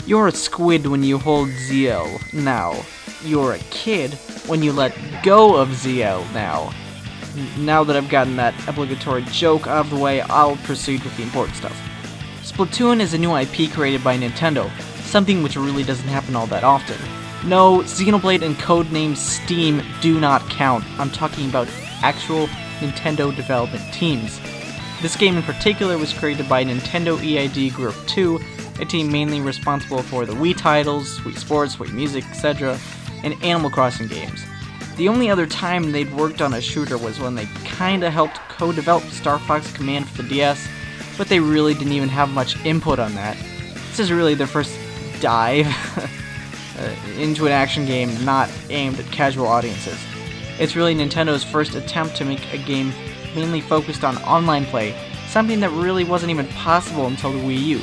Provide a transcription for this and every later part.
You're a squid when you hold ZL now. You're a kid when you let go of ZL now. Now that I've gotten that obligatory joke out of the way, I'll proceed with the important stuff. Splatoon is a new IP created by Nintendo, something which really doesn't happen all that often. No, Xenoblade and codename Steam do not count. I'm talking about actual Nintendo development teams. This game in particular was created by Nintendo EID Group 2, a team mainly responsible for the Wii titles, Wii Sports, Wii Music, etc., and Animal Crossing games. The only other time they'd worked on a shooter was when they kinda helped co-develop Star Fox Command for the DS, but they really didn't even have much input on that. This is really their first dive into an action game not aimed at casual audiences. It's really Nintendo's first attempt to make a game mainly focused on online play, something that really wasn't even possible until the Wii U.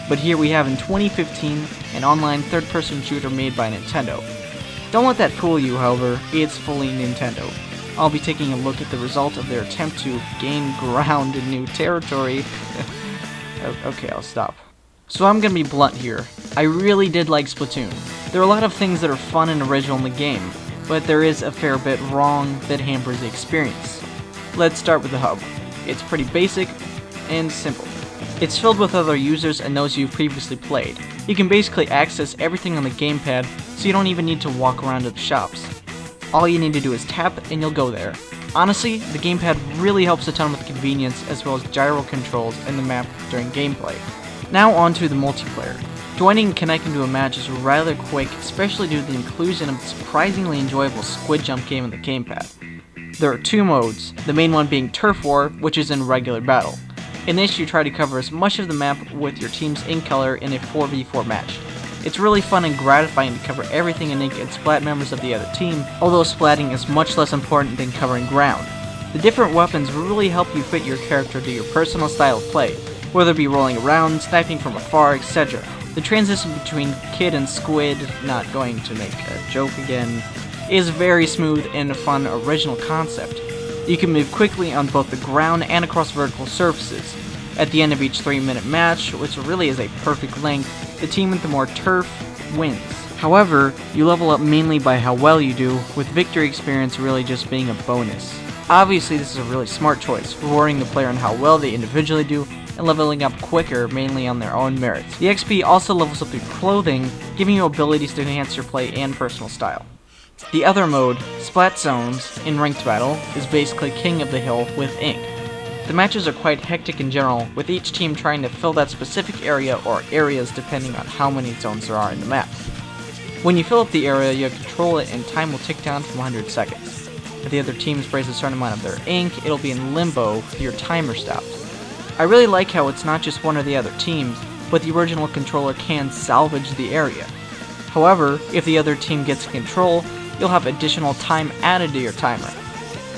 But here we have in 2015 an online third-person shooter made by Nintendo. Don't let that fool you, however, it's fully Nintendo. I'll be taking a look at the result of their attempt to gain ground in new territory. Okay, I'll stop. So I'm gonna be blunt here. I really did like Splatoon. There are a lot of things that are fun and original in the game, but there is a fair bit wrong that hampers the experience. Let's start with the hub. It's pretty basic and simple. It's filled with other users and those you've previously played. You can basically access everything on the gamepad, so you don't even need to walk around to the shops. All you need to do is tap and you'll go there. Honestly, the gamepad really helps a ton with convenience as well as gyro controls in the map during gameplay. Now on to the multiplayer. Joining and connecting to a match is rather quick, especially due to the inclusion of the surprisingly enjoyable squid jump game on the gamepad. There are two modes, the main one being Turf War, which is in regular battle. In this, you try to cover as much of the map with your team's ink color in a 4v4 match. It's really fun and gratifying to cover everything in ink and splat members of the other team, although splatting is much less important than covering ground. The different weapons really help you fit your character to your personal style of play, whether it be rolling around, sniping from afar, etc. The transition between kid and squid, not going to make a joke again, is very smooth and a fun original concept. You can move quickly on both the ground and across vertical surfaces. At the end of each 3-minute match, which really is a perfect length, the team with the more turf wins. However, you level up mainly by how well you do, with victory experience really just being a bonus. Obviously, this is a really smart choice, rewarding the player on how well they individually do, and leveling up quicker mainly on their own merits. The XP also levels up through clothing, giving you abilities to enhance your play and personal style. The other mode, Splat Zones, in ranked battle, is basically King of the Hill with ink. The matches are quite hectic in general, with each team trying to fill that specific area or areas depending on how many zones there are in the map. When you fill up the area, you control it and time will tick down from 100 seconds. If the other team sprays a certain amount of their ink, it'll be in limbo till your timer stops. I really like how it's not just one or the other teams, but the original controller can salvage the area. However, if the other team gets control, you'll have additional time added to your timer.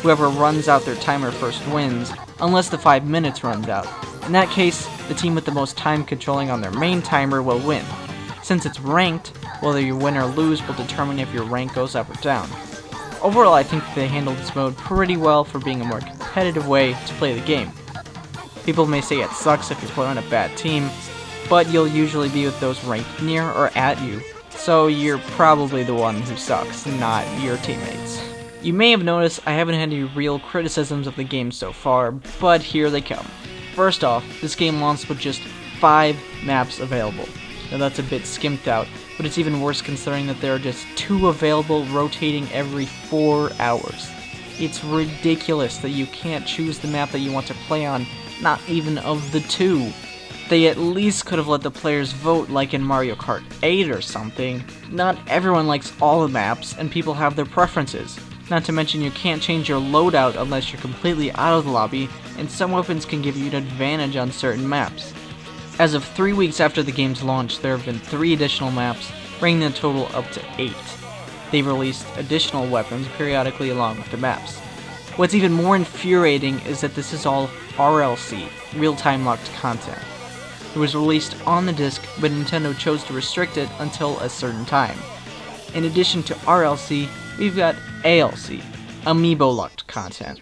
Whoever runs out their timer first wins, unless the 5 minutes runs out. In that case, the team with the most time controlling on their main timer will win. Since it's ranked, whether you win or lose will determine if your rank goes up or down. Overall, I think they handled this mode pretty well for being a more competitive way to play the game. People may say it sucks if you play on a bad team, but you'll usually be with those ranked near or at you, so you're probably the one who sucks, not your teammates. You may have noticed I haven't had any real criticisms of the game so far, but here they come. First off, this game launched with just 5 maps available. Now that's a bit skimped out, but it's even worse considering that there are just 2 available rotating every 4 hours. It's ridiculous that you can't choose the map that you want to play on, not even of the 2. They at least could have let the players vote like in Mario Kart 8 or something. Not everyone likes all the maps, and people have their preferences. Not to mention you can't change your loadout unless you're completely out of the lobby, and some weapons can give you an advantage on certain maps. As of 3 weeks after the game's launch, there have been 3 additional maps, bringing the total up to 8. They've released additional weapons periodically along with the maps. What's even more infuriating is that this is all RLC, real-time locked content. It was released on the disc, but Nintendo chose to restrict it until a certain time. In addition to RLC, we've got ALC, Amiibo locked content.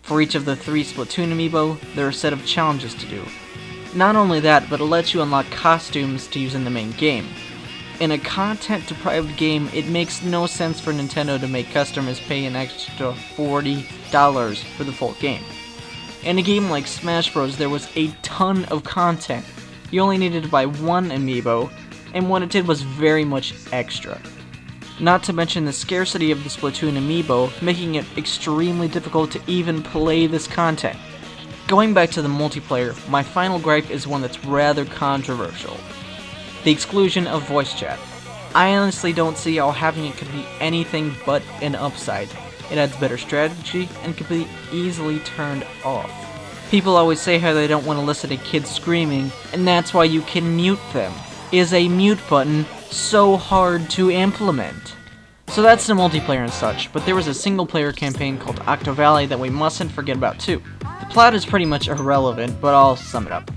For each of the 3 Splatoon Amiibo, there are a set of challenges to do. Not only that, but it lets you unlock costumes to use in the main game. In a content-deprived game, it makes no sense for Nintendo to make customers pay an extra $40 for the full game. In a game like Smash Bros, there was a ton of content. You only needed to buy one amiibo, and what it did was very much extra. Not to mention the scarcity of the Splatoon amiibo, making it extremely difficult to even play this content. Going back to the multiplayer, my final gripe is one that's rather controversial. The exclusion of voice chat. I honestly don't see how having it could be anything but an upside. It adds better strategy and can be easily turned off. People always say how they don't want to listen to kids screaming, and that's why you can mute them. Is a mute button so hard to implement? So that's the multiplayer and such, but there was a single player campaign called Octo Valley that we mustn't forget about too. The plot is pretty much irrelevant, but I'll sum it up.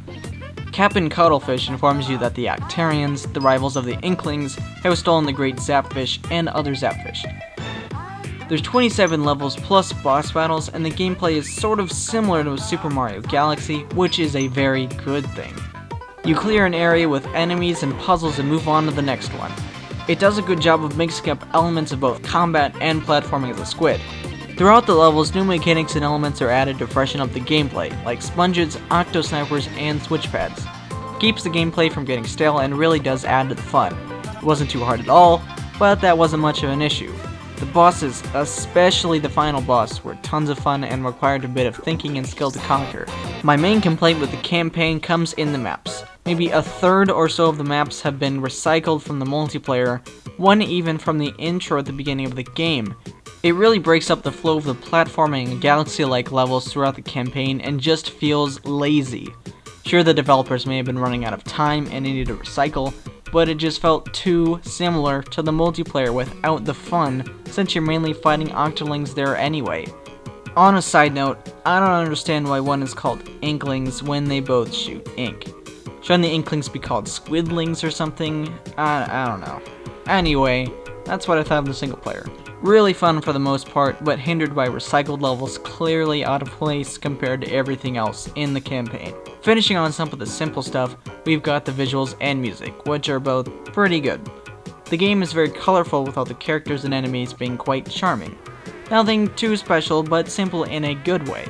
Captain Cuttlefish informs you that the Octarians, the rivals of the Inklings, have stolen the Great Zapfish and other Zapfish. There's 27 levels plus boss battles, and the gameplay is sort of similar to Super Mario Galaxy, which is a very good thing. You clear an area with enemies and puzzles and move on to the next one. It does a good job of mixing up elements of both combat and platforming as a squid. Throughout the levels, new mechanics and elements are added to freshen up the gameplay, like sponges, octo snipers, and switch pads. Keeps the gameplay from getting stale and really does add to the fun. It wasn't too hard at all, but that wasn't much of an issue. The bosses, especially the final boss, were tons of fun and required a bit of thinking and skill to conquer. My main complaint with the campaign comes in the maps. Maybe a third or so of the maps have been recycled from the multiplayer, one even from the intro at the beginning of the game. It really breaks up the flow of the platforming and Galaxy-like levels throughout the campaign and just feels lazy. Sure, the developers may have been running out of time and needed to recycle, but it just felt too similar to the multiplayer without the fun, since you're mainly fighting Octolings there anyway. On a side note, I don't understand why one is called Inklings when they both shoot ink. Shouldn't the Inklings be called Squidlings or something? I don't know. Anyway, that's what I thought of the single player. Really fun for the most part, but hindered by recycled levels clearly out of place compared to everything else in the campaign. Finishing on some of the simple stuff, we've got the visuals and music, which are both pretty good. The game is very colorful with all the characters and enemies being quite charming. Nothing too special, but simple in a good way.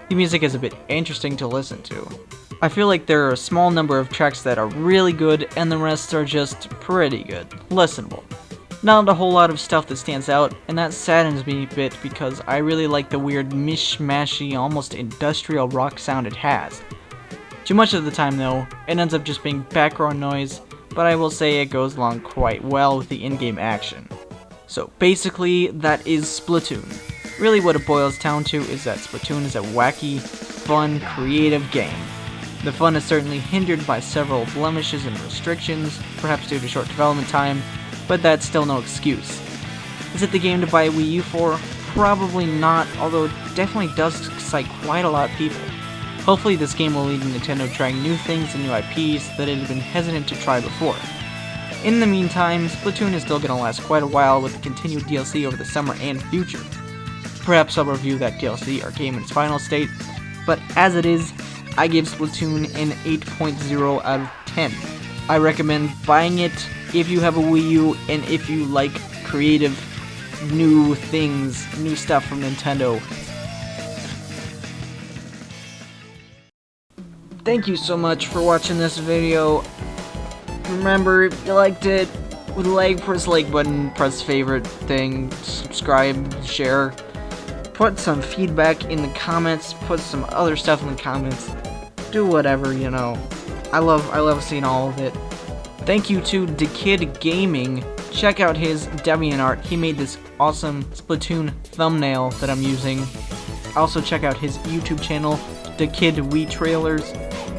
The music is a bit interesting to listen to. I feel like there are a small number of tracks that are really good, and the rest are just pretty good, listenable. Not a whole lot of stuff that stands out, and that saddens me a bit because I really like the weird mishmashy, almost industrial rock sound it has. Too much of the time though, it ends up just being background noise, but I will say it goes along quite well with the in-game action. So basically, that is Splatoon. Really what it boils down to is that Splatoon is a wacky, fun, creative game. The fun is certainly hindered by several blemishes and restrictions, perhaps due to short development time, but that's still no excuse. Is it the game to buy a Wii U for? Probably not, although it definitely does excite quite a lot of people. Hopefully this game will lead to Nintendo trying new things and new IPs that it had been hesitant to try before. In the meantime, Splatoon is still going to last quite a while with the continued DLC over the summer and future. Perhaps I'll review that DLC or game in its final state, but as it is, I give Splatoon an 8.0 out of 10. I recommend buying it if you have a Wii U and if you like creative new things, new stuff from Nintendo. Thank you so much for watching this video. Remember, if you liked it, with a like, press the like button, press favorite thing, subscribe, share. Put some feedback in the comments, put some other stuff in the comments. Do whatever, you know. I love seeing all of it. Thank you to DeKid Gaming. Check out his DeviantArt. He made this awesome Splatoon thumbnail that I'm using. Also check out his YouTube channel, DeKid Wii Trailers.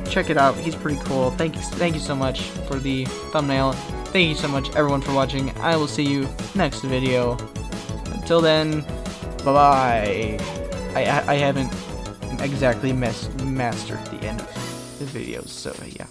Check it out. He's pretty cool. Thank you so much for the thumbnail. Thank you so much everyone for watching. I will see you next video. Until then, bye-bye. I haven't exactly mastered the end of the videos, so yeah.